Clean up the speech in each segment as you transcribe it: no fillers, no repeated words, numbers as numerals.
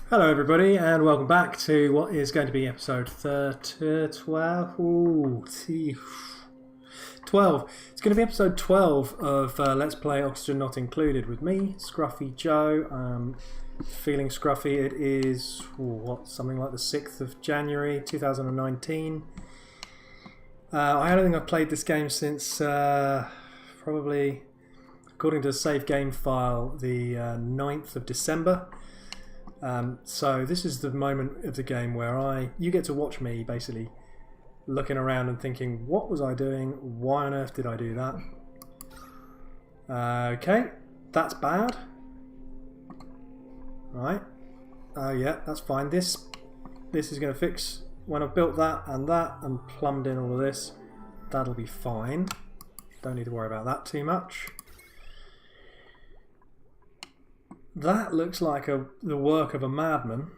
Hello everybody and welcome back to what is going to be episode 12. Ooh, 12. It's going to be episode 12 of Let's Play Oxygen Not Included with me, Scruffy Joe. Feeling scruffy. It is, something like the 6th of January 2019. I don't think I've played this game since probably, according to the save game file, the 9th of December. So this is the moment of the game where you get to watch me basically looking around and thinking, what was I doing? Why on earth did I do that? Okay, that's bad. Right. Yeah, that's fine. This is going to fix when I've built that and plumbed in all of this. That'll be fine. Don't need to worry about that too much. That looks like the work of a madman.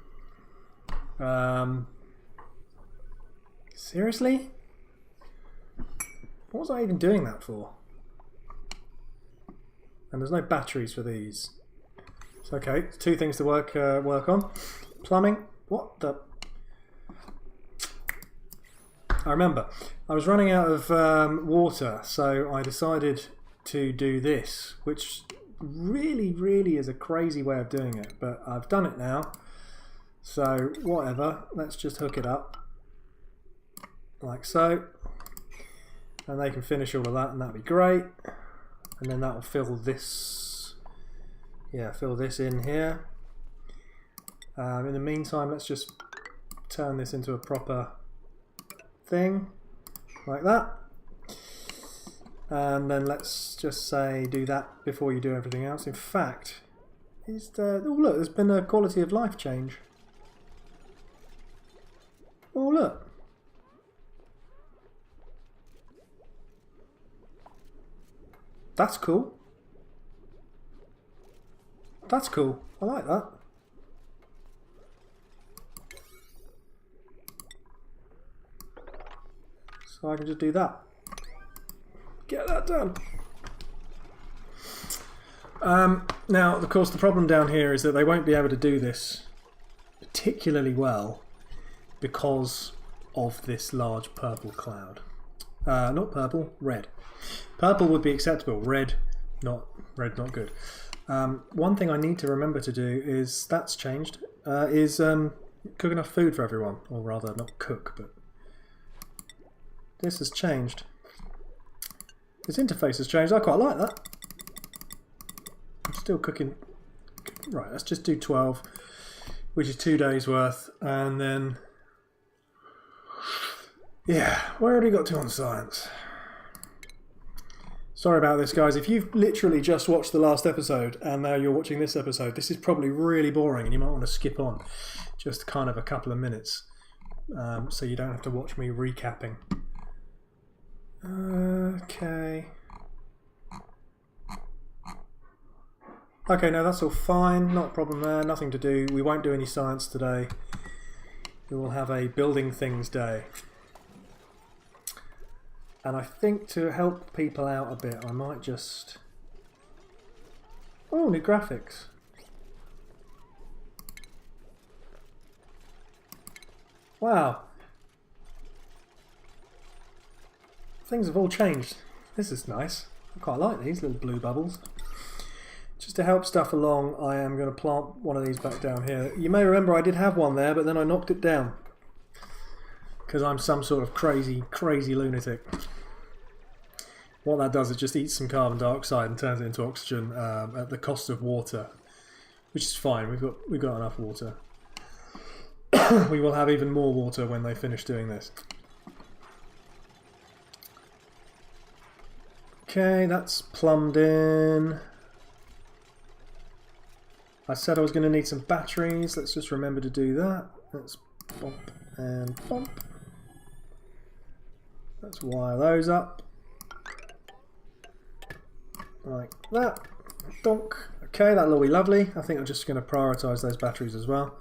Seriously? What was I even doing that for? And there's no batteries for these. So, okay, two things to work on. Plumbing. What the? I remember. I was running out of water, so I decided to do this, which really is a crazy way of doing it, but I've done it now, so whatever. Let's just hook it up like so, and they can finish all of that, and that'd be great. And then that will fill this, fill this in here. In the meantime, let's just turn this into a proper thing like that. And then let's just say do that before you do everything else. In fact, oh look, there's been a quality of life change. Oh look. That's cool. That's cool. I like that. So I can just do that. Get that done. Now, of course, the problem down here is that they won't be able to do this particularly well because of this large purple cloud. Not purple, red. Purple would be acceptable. Red, not good. One thing I need to remember to do is, that's changed, is cook enough food for everyone. Or rather, not cook, but this has changed. This interface has changed. I quite like that. I'm still cooking. Right, let's just do 12, which is 2 days worth, and then yeah, where have we got to on science? Sorry about this, guys. If you've literally just watched the last episode and now you're watching this episode, this is probably really boring and you might want to skip on just kind of a couple of minutes, so you don't have to watch me recapping. Okay. Okay, no, that's all fine. Not a problem there. Nothing to do. We won't do any science today. We will have a building things day. And I think to help people out a bit, I might just... Oh, new graphics. Wow. Things have all changed. This is nice. I quite like these little blue bubbles. Just to help stuff along, I am going to plant one of these back down here. You may remember I did have one there, but then I knocked it down. Because I'm some sort of crazy lunatic. What that does is just eats some carbon dioxide and turns it into oxygen at the cost of water. Which is fine, we've got enough water. We will have even more water when they finish doing this. Okay, that's plumbed in. I said I was going to need some batteries. Let's just remember to do that. Let's bump and bump. Let's wire those up. Like that. Donk. Okay, that'll be lovely. I think I'm just going to prioritise those batteries as well.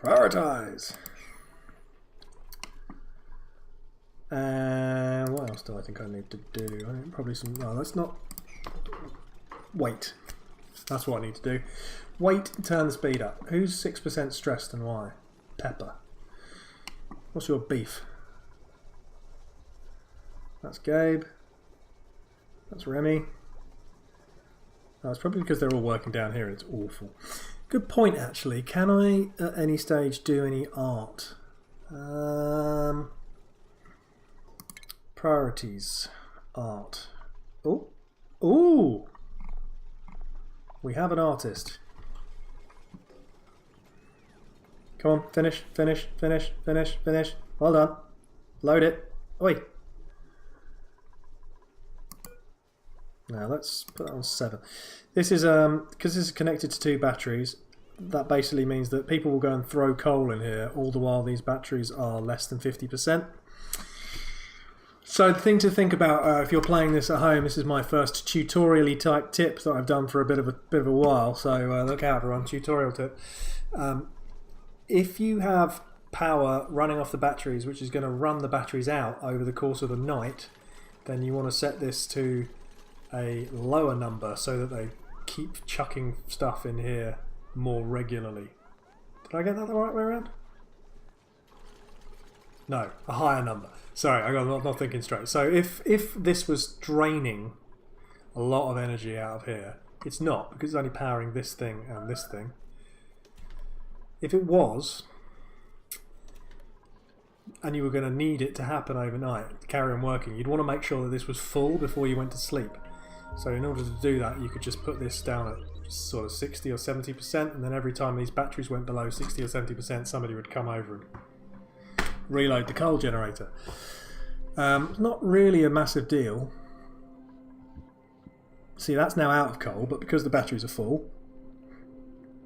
Prioritise! And what else do I think I need to do? I think probably some... No, let's not... Wait. That's what I need to do. Wait, turn the speed up. Who's 6% stressed and why? Pepper. What's your beef? That's Gabe. That's Remy. Oh, it's probably because they're all working down here and it's awful. Good point, actually. Can I, at any stage, do any art? Priorities. Art. Oh. Ooh! We have an artist. Come on, finish, finish, finish, finish, finish. Well done. Load it. Oi! Now let's put that on 7. This is because this is connected to 2 batteries. That basically means that people will go and throw coal in here all the while these batteries are less than 50%. So the thing to think about if you're playing this at home, this is my first tutorial-y type tip that I've done for a bit of a while. So look out, everyone, tutorial tip. If you have power running off the batteries, which is going to run the batteries out over the course of the night, then you want to set this to a lower number so that they keep chucking stuff in here more regularly. Did I get that the right way around? No, a higher number. Sorry, I'm not thinking straight. So if this was draining a lot of energy out of here, it's not, because it's only powering this thing and this thing. If it was, and you were going to need it to happen overnight, to carry on working, you'd want to make sure that this was full before you went to sleep. So in order to do that, you could just put this down at sort of 60 or 70%, and then every time these batteries went below 60 or 70%, somebody would come over and reload the coal generator. Not really a massive deal. See, that's now out of coal, but because the batteries are full,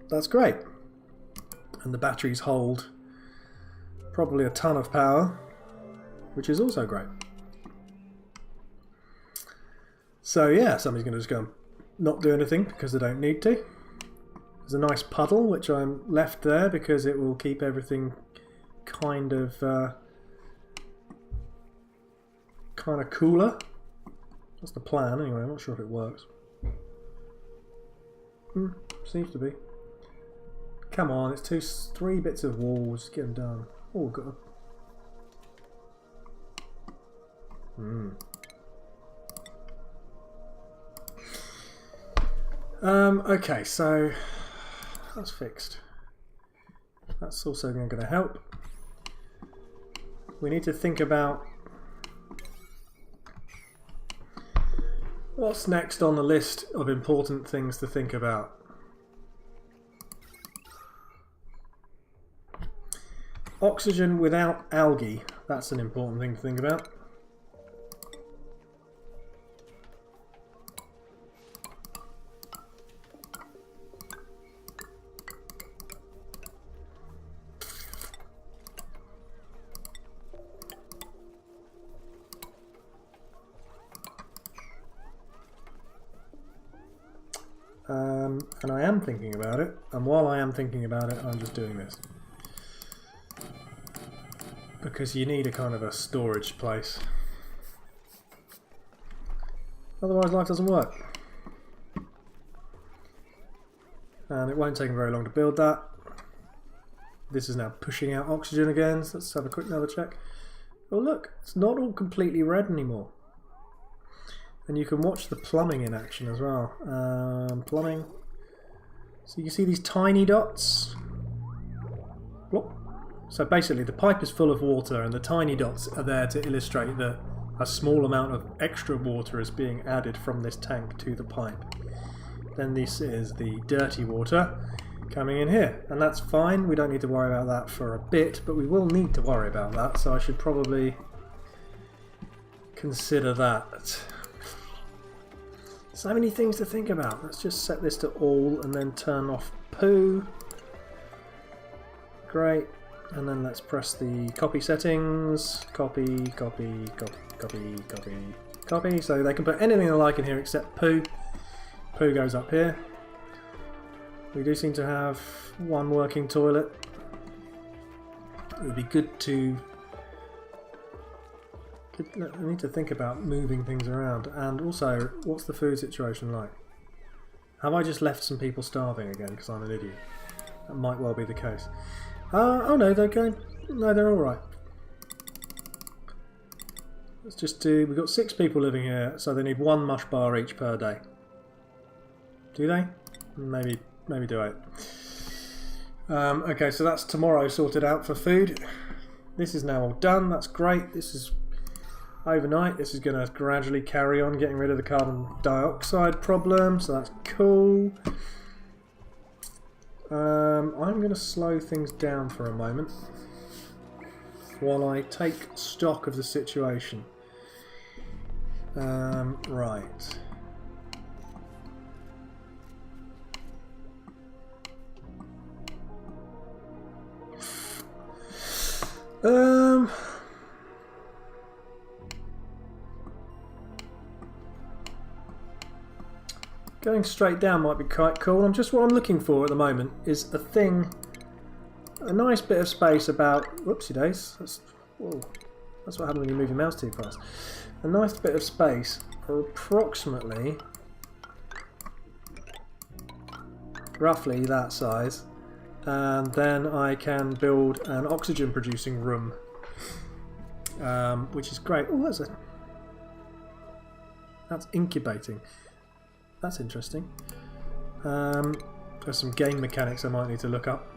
that's great. And the batteries hold probably a ton of power, which is also great. So yeah, somebody's going to just go and not do anything because they don't need to. There's a nice puddle which I'm left there because it will keep everything kind of cooler. That's the plan anyway. I'm not sure if it works. Seems to be. Come on, it's 3 bits of walls. Get them done. Oh, good. Okay, so that's fixed. That's also going to help. We need to think about what's next on the list of important things to think about. Oxygen without algae, that's an important thing to think about. And I am thinking about it, and while I am thinking about it, I'm just doing this. Because you need a kind of a storage place. Otherwise life doesn't work. And it won't take very long to build that. This is now pushing out oxygen again, so let's have a quick another check. Oh look, it's not all completely red anymore. And you can watch the plumbing in action as well. Plumbing. So you can see these tiny dots. Whoop. So basically the pipe is full of water and the tiny dots are there to illustrate that a small amount of extra water is being added from this tank to the pipe. Then this is the dirty water coming in here, and that's fine. We don't need to worry about that for a bit, but we will need to worry about that, so I should probably consider that. So many things to think about. Let's just set this to all and then turn off poo. Great. And then let's press the copy settings. Copy, copy, copy, copy, copy, copy. So they can put anything they like in here except poo. Poo goes up here. We do seem to have one working toilet. It would be good to... I need to think about moving things around. And also, what's the food situation like? Have I just left some people starving again because I'm an idiot? That might well be the case. Oh no, they're going... No, they're alright. Let's just do... We've got 6 people living here, so they need 1 mush bar each per day. Do they? Maybe do 8. Okay, so that's tomorrow sorted out for food. This is now all done. That's great. This is overnight. This is going to gradually carry on getting rid of the carbon dioxide problem, so that's cool. I'm going to slow things down for a moment while I take stock of the situation. Right. Going straight down might be quite cool. What I'm looking for at the moment is a nice bit of space about. Whoopsie days. That's what happens when you move your mouse too fast. A nice bit of space for approximately, roughly that size, and then I can build an oxygen producing room, which is great. Oh, that's incubating. That's interesting. There's some game mechanics I might need to look up.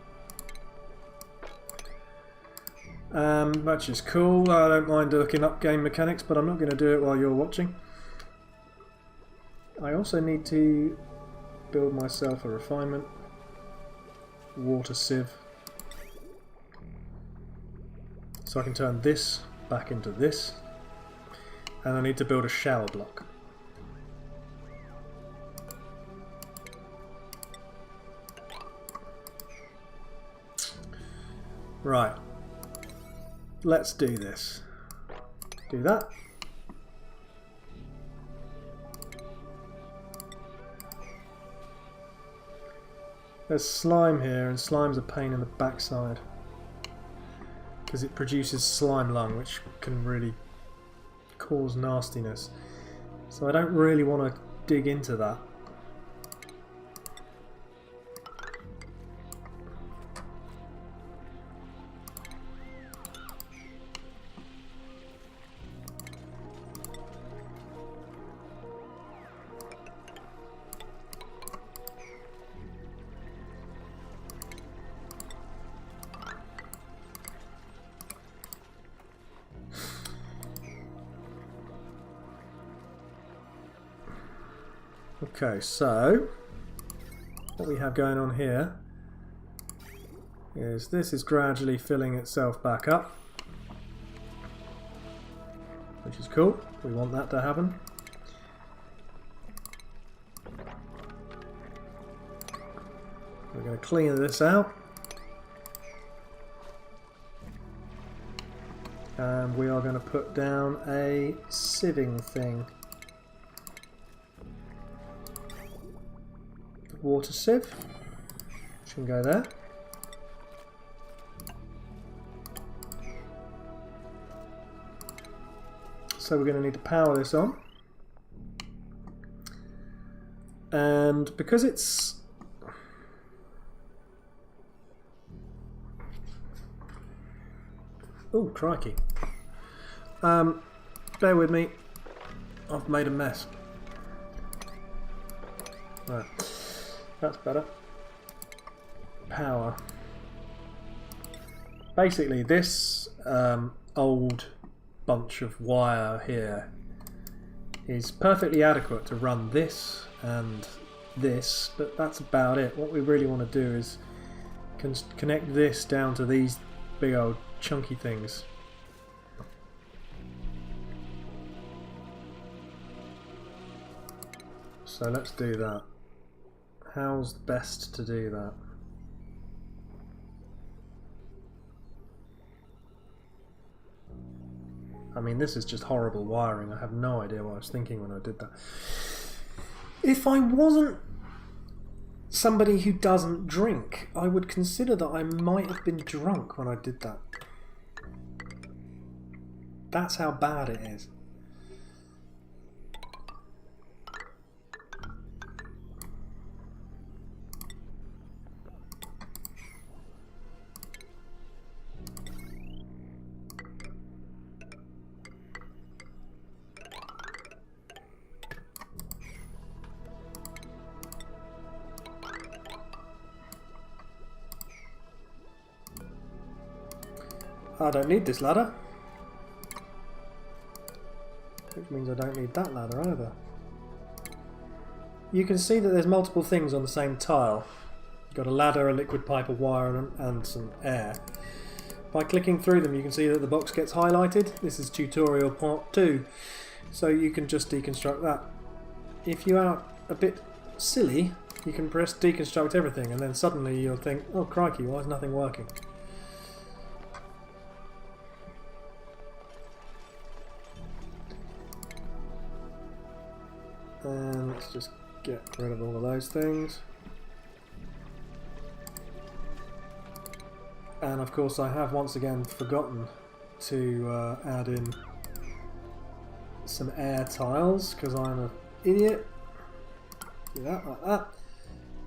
Which is cool. I don't mind looking up game mechanics, but I'm not going to do it while you're watching. I also need to build myself a refinement. Water sieve. So I can turn this back into this. And I need to build a shower block. Right, let's do this. Do that. There's slime here, and slime's a pain in the backside because it produces slime lung, which can really cause nastiness. So I don't really want to dig into that. Okay, so what we have going on here is this is gradually filling itself back up, which is cool. We want that to happen. We're going to clean this out, and we are going to put down a sieving thing. Water sieve, which can go there. So we're going to need to power this on, and because it's oh crikey, bear with me, I've made a mess. Right. That's better. Power. Basically, this old bunch of wire here is perfectly adequate to run this and this, but that's about it. What we really want to do is connect this down to these big old chunky things. So let's do that. How's best to do that? I mean, this is just horrible wiring. I have no idea what I was thinking when I did that. If I wasn't somebody who doesn't drink, I would consider that I might have been drunk when I did that. That's how bad it is. I don't need this ladder. Which means I don't need that ladder either. You can see that there's multiple things on the same tile. You've got a ladder, a liquid pipe, a wire and some air. By clicking through them you can see that the box gets highlighted. This is tutorial part 2. So you can just deconstruct that. If you are a bit silly, you can press deconstruct everything and then suddenly you'll think, oh crikey, why is nothing working? And let's just get rid of all of those things. And of course I have once again forgotten to add in some air tiles because I'm an idiot. Do that like that.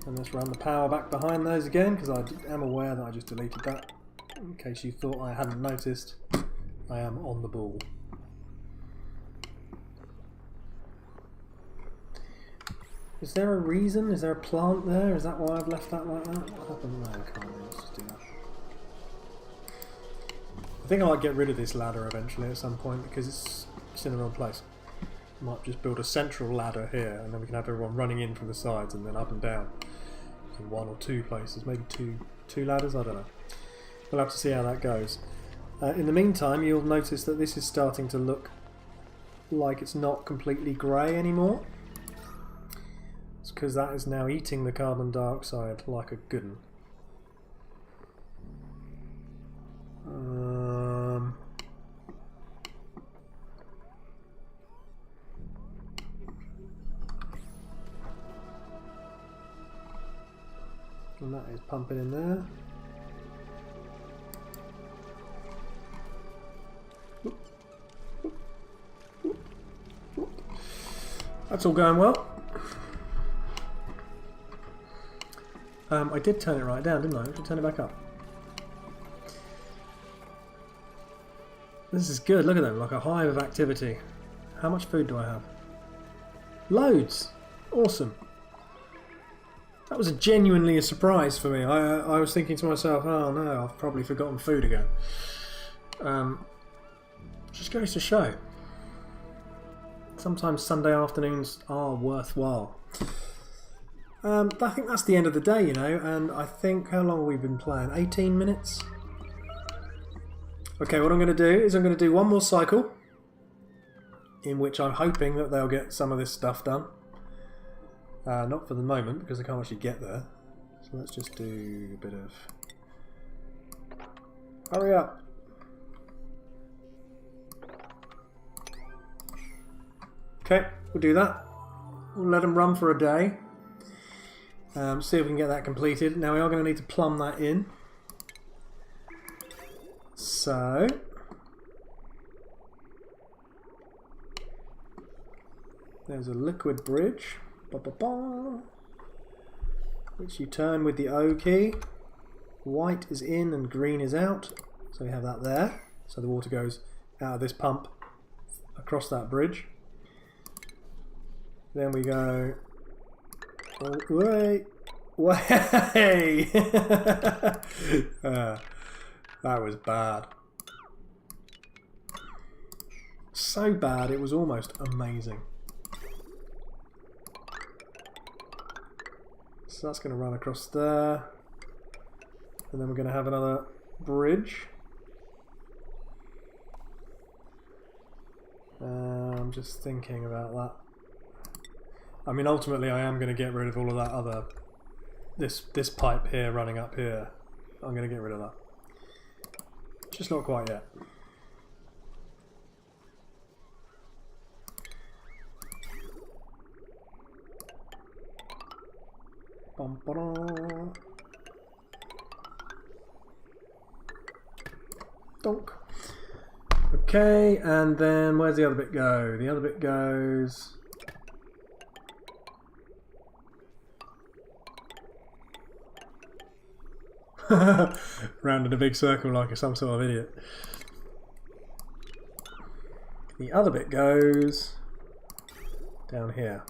And let's run the power back behind those again because I am aware that I just deleted that. In case you thought I hadn't noticed, I am on the ball. Is there a reason? Is there a plant there? Is that why I've left that like that? What happened? No, I can't. Let's just do that. I think I might get rid of this ladder eventually at some point because it's in the wrong place. I might just build a central ladder here and then we can have everyone running in from the sides and then up and down in 1 or 2 places. Maybe two ladders? I don't know. We'll have to see how that goes. In the meantime, you'll notice that this is starting to look like it's not completely grey anymore. It's because that is now eating the carbon dioxide like a good one. And that is pumping in there. That's all going well. I did turn it right down, didn't I? I should turn it back up. This is good, look at them, like a hive of activity. How much food do I have? Loads! Awesome. That was genuinely a surprise for me. I was thinking to myself, oh no, I've probably forgotten food again. Just goes to show. Sometimes Sunday afternoons are worthwhile. I think that's the end of the day, you know, and I think, how long have we been playing? 18 minutes? Okay, what I'm going to do is I'm going to do one more cycle in which I'm hoping that they'll get some of this stuff done. Not for the moment, because I can't actually get there. So let's just do a bit of... Hurry up! Okay, we'll do that. We'll let them run for a day. See if we can get that completed. Now we are going to need to plumb that in. So... there's a liquid bridge. Ba-ba-ba. Which you turn with the O key. White is in and green is out. So we have that there. So the water goes out of this pump across that bridge. Then we go... oh, wait! Way! That was bad. So bad, it was almost amazing. So that's going to run across there. And then we're going to have another bridge. I'm just thinking about that. I mean, ultimately I am going to get rid of all of that other... This pipe here running up here. I'm going to get rid of that. Just not quite yet. Bum, ba-da. Donk. Okay, and then where's the other bit go? The other bit goes... round in a big circle like some sort of idiot. The other bit goes down here.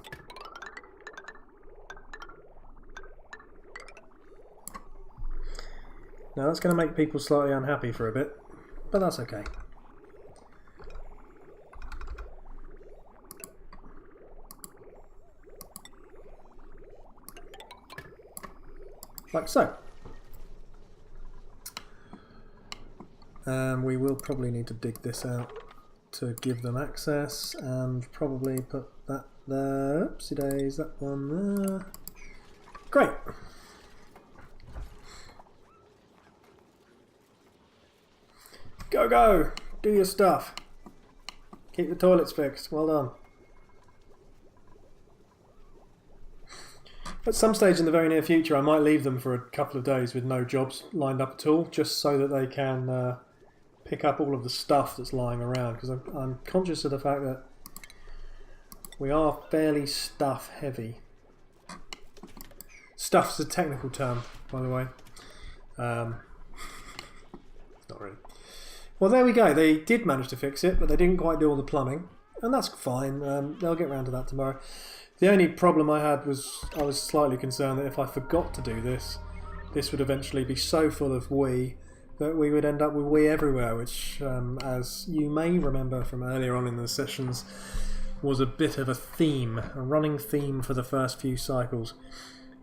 Now that's going to make people slightly unhappy for a bit. but that's okay. Like so. And we will probably need to dig this out to give them access, and probably put that there. Oopsie days, that one there. Great. Go, go! Do your stuff. Keep the toilets fixed. Well done. At some stage in the very near future, I might leave them for a couple of days with no jobs lined up at all, just so that they can pick up all of the stuff that's lying around, because I'm conscious of the fact that we are fairly stuff heavy. Stuff's a technical term, by the way. Not really. Well, there we go. They did manage to fix it, but they didn't quite do all the plumbing, and that's fine. They'll get around to that tomorrow. The only problem I had was I was slightly concerned that if I forgot to do this, this would eventually be so full of wee that we would end up with wee everywhere, which, as you may remember from earlier on in the sessions, was a bit of a theme, a running theme for the first few cycles.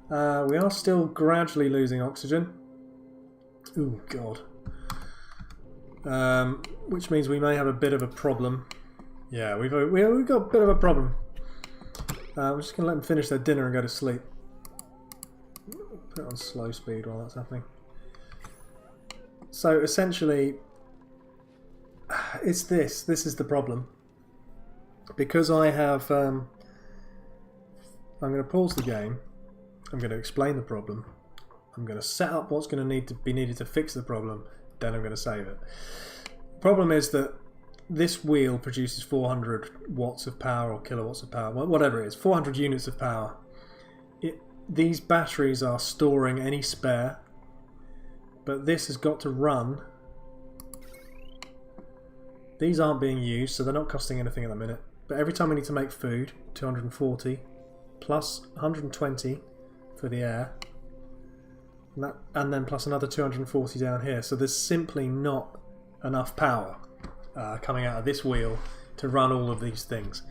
We are still gradually losing oxygen. Ooh, God. Which means we may have a bit of a problem. Yeah, we've got a bit of a problem. We're just going to let them finish their dinner and go to sleep. Put it on slow speed while that's happening. So essentially, it's this. This is the problem. Because I have... I'm going to pause the game. I'm going to explain the problem. I'm going to set up what's going to need to be needed to fix the problem. Then I'm going to save it. The problem is that this wheel produces 400 watts of power or kilowatts of power, whatever it is, 400 units of power. These batteries are storing any spare, but this has got to run. These aren't being used, so they're not costing anything at the minute. But every time we need to make food, 240 plus 120 for the air, and then plus another 240 down here. So there's simply not enough power coming out of this wheel to run all of these things.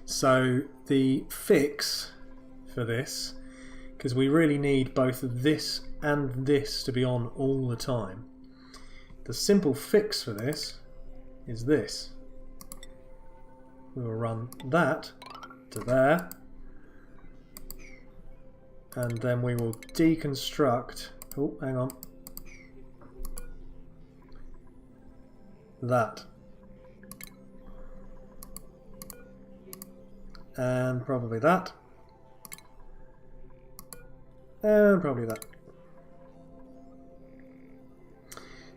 So the fix for this, because we really need both this and this to be on all the time, the simple fix for this is this. We will run that to there, and then we will deconstruct, oh hang on, that, and probably that, and probably that.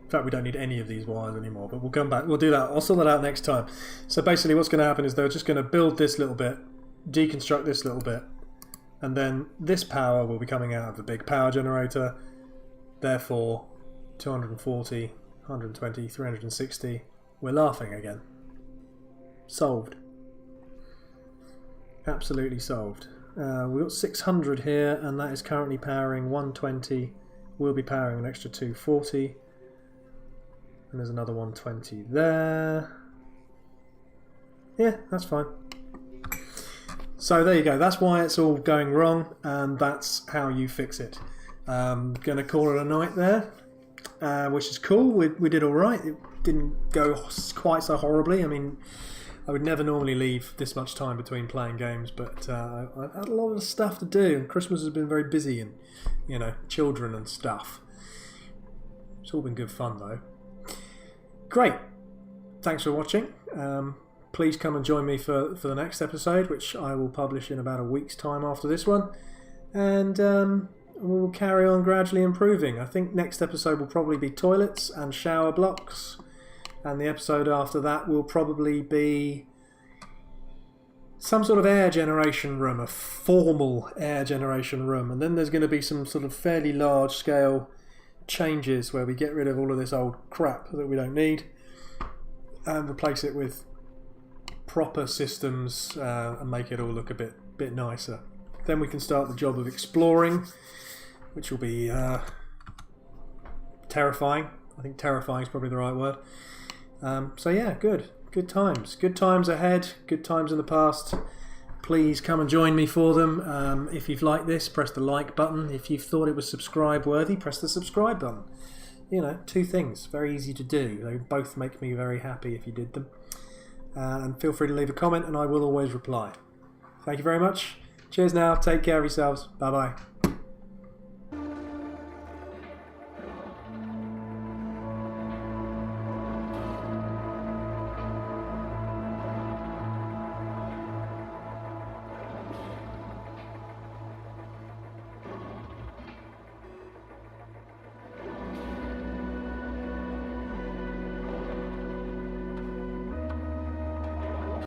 In fact, we don't need any of these wires anymore, but we'll come back. We'll do that. I'll sort that out next time. So basically what's going to happen is they're just going to build this little bit, deconstruct this little bit, and then this power will be coming out of the big power generator. Therefore, 240, 120, 360. We're laughing again. Solved. Absolutely solved. We've got 600 here, and that is currently powering 120. We'll be powering an extra 240. And there's another 120 there. Yeah, that's fine. So there you go. That's why it's all going wrong, and that's how you fix it. I'm going to call it a night there, which is cool. We did all right. It didn't go quite so horribly. I mean, I would never normally leave this much time between playing games, but I've had a lot of stuff to do, and Christmas has been very busy, and, you know, children and stuff. It's all been good fun, though. Great. Thanks for watching. Please come and join me for the next episode, which I will publish in about a week's time after this one. And we'll carry on gradually improving. I think next episode will probably be toilets and shower blocks. And the episode after that will probably be some sort of air generation room, a formal air generation room. And then there's going to be some sort of fairly large scale changes where we get rid of all of this old crap that we don't need and replace it with proper systems and make it all look a bit nicer. Then we can start the job of exploring, which will be terrifying. I think terrifying is probably the right word. So yeah, good times ahead, good times in the past. Please come and join me for them. If you've liked this, press the like button. If you've thought it was subscribe worthy, press the subscribe button. You know, 2 things, very easy to do. They both make me very happy if you did them. And feel free to leave a comment and I will always reply. Thank you very much. Cheers now, take care of yourselves. Bye bye.